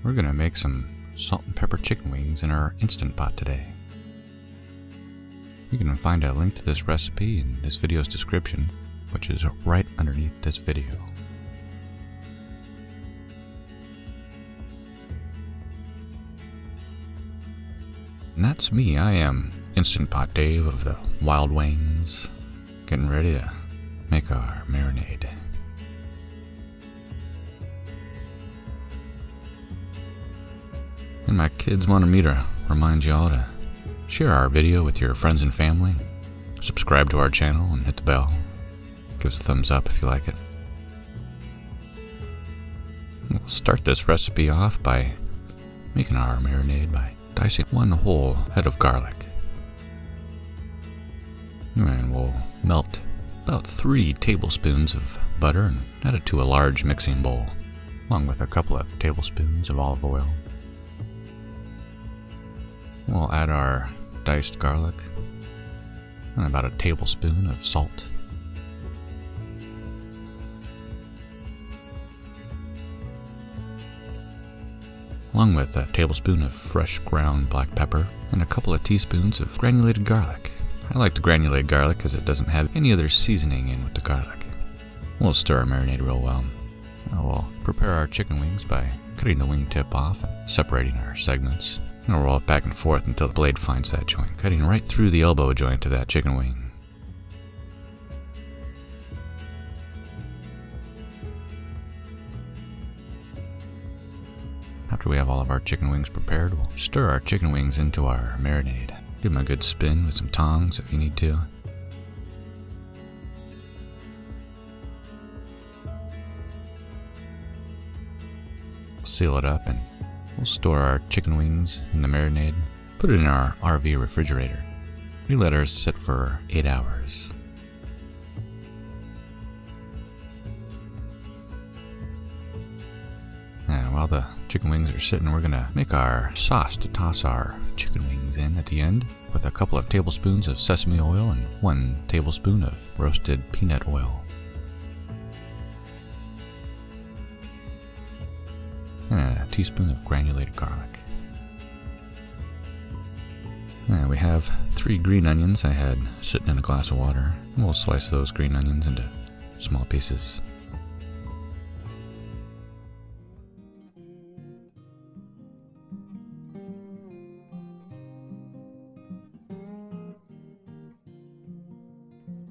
We're gonna make some salt and pepper chicken wings in our Instant Pot today. You can find a link to this recipe in this video's description, which is right underneath this video. And that's me. I am Instant Pot Dave of TheWildWaynes, getting ready to make our marinade. And my kids wanted me to remind y'all to share our video with your friends and family, subscribe to our channel, and hit the bell. Give us a thumbs up if you like it. We'll start this recipe off by making our marinade by dicing 1 whole head of garlic. And we'll melt about 3 tablespoons of butter and add it to a large mixing bowl, along with a couple of tablespoons of olive oil. We'll add our diced garlic and about a tablespoon of salt. Along with a tablespoon of fresh ground black pepper and a couple of teaspoons of granulated garlic. I like the granulated garlic because it doesn't have any other seasoning in with the garlic. We'll stir our marinade real well. We'll prepare our chicken wings by cutting the wing tip off and separating our segments. And we'll roll it back and forth until the blade finds that joint, cutting right through the elbow joint of that chicken wing. After we have all of our chicken wings prepared, we'll stir our chicken wings into our marinade. Give them a good spin with some tongs if you need to. Seal it up and we'll store our chicken wings in the marinade. Put it in our RV refrigerator. We let ours sit for 8 hours. And while the chicken wings are sitting, we're gonna make our sauce to toss our chicken wings in at the end with a couple of tablespoons of sesame oil and 1 tablespoon of roasted peanut oil. And a teaspoon of granulated garlic. And we have 3 green onions I had sitting in a glass of water. And we'll slice those green onions into small pieces.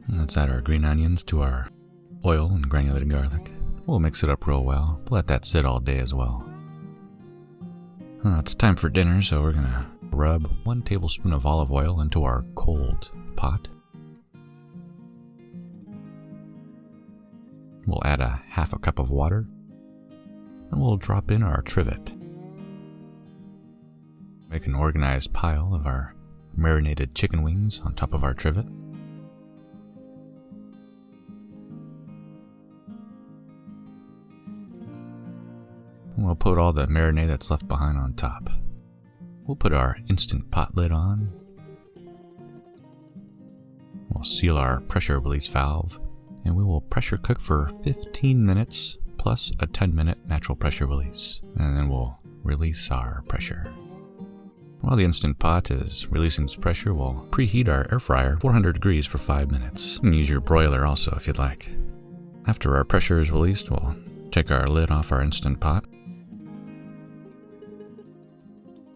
And let's add our green onions to our oil and granulated garlic. We'll mix it up real well. Let that sit all day as well. It's time for dinner, so we're gonna rub 1 tablespoon of olive oil into our cold pot. We'll add a half a cup of water, and we'll drop in our trivet. Make an organized pile of our marinated chicken wings on top of our trivet. We'll put all the marinade that's left behind on top. We'll put our Instant Pot lid on. We'll seal our pressure release valve, and we will pressure cook for 15 minutes plus a 10-minute natural pressure release. And then we'll release our pressure. While the Instant Pot is releasing its pressure, we'll preheat our air fryer 400 degrees for 5 minutes. You can use your broiler also if you'd like. After our pressure is released, we'll take our lid off our Instant Pot.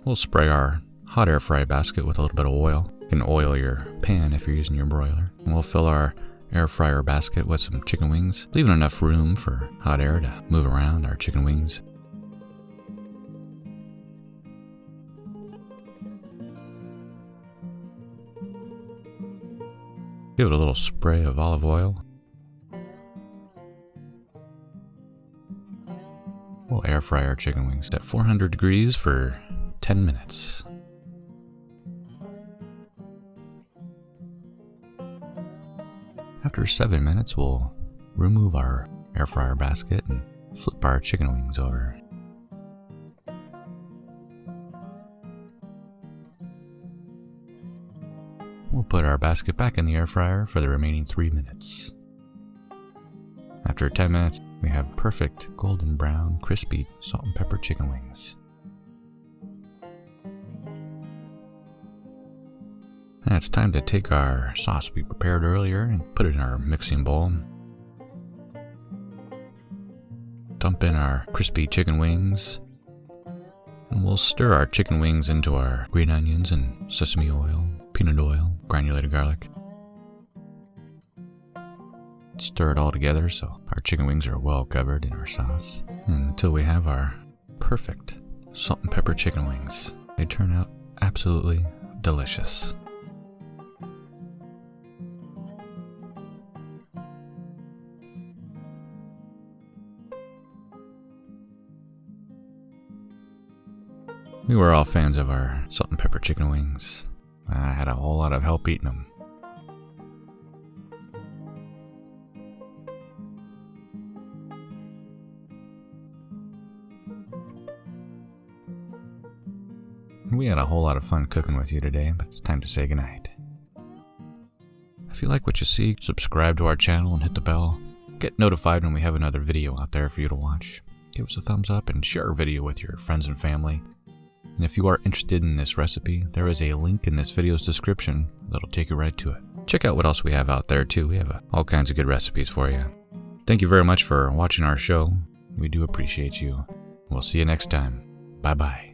We'll spray our hot air fry basket with a little bit of oil. You can oil your pan if you're using your broiler. And we'll fill our air fryer basket with some chicken wings, leaving enough room for hot air to move around our chicken wings. Give it a little spray of olive oil. We'll air fry our chicken wings at 400 degrees for 10 minutes. After 7 minutes, we'll remove our air fryer basket and flip our chicken wings over. We'll put our basket back in the air fryer for the remaining 3 minutes. After 10 minutes, we have perfect golden brown, crispy salt and pepper chicken wings. Now it's time to take our sauce we prepared earlier and put it in our mixing bowl. Dump in our crispy chicken wings. And we'll stir our chicken wings into our green onions and sesame oil, peanut oil, granulated garlic. Stir it all together so our chicken wings are well covered in our sauce until we have our perfect salt and pepper chicken wings. They turn out absolutely delicious. We were all fans of our salt and pepper chicken wings. I had a whole lot of help eating them. We had a whole lot of fun cooking with you today, but it's time to say goodnight. If you like what you see, subscribe to our channel and hit the bell. Get notified when we have another video out there for you to watch. Give us a thumbs up and share our video with your friends and family. And if you are interested in this recipe, there is a link in this video's description that'll take you right to it. Check out what else we have out there too. We have all kinds of good recipes for you. Thank you very much for watching our show. We do appreciate you. We'll see you next time. Bye-bye.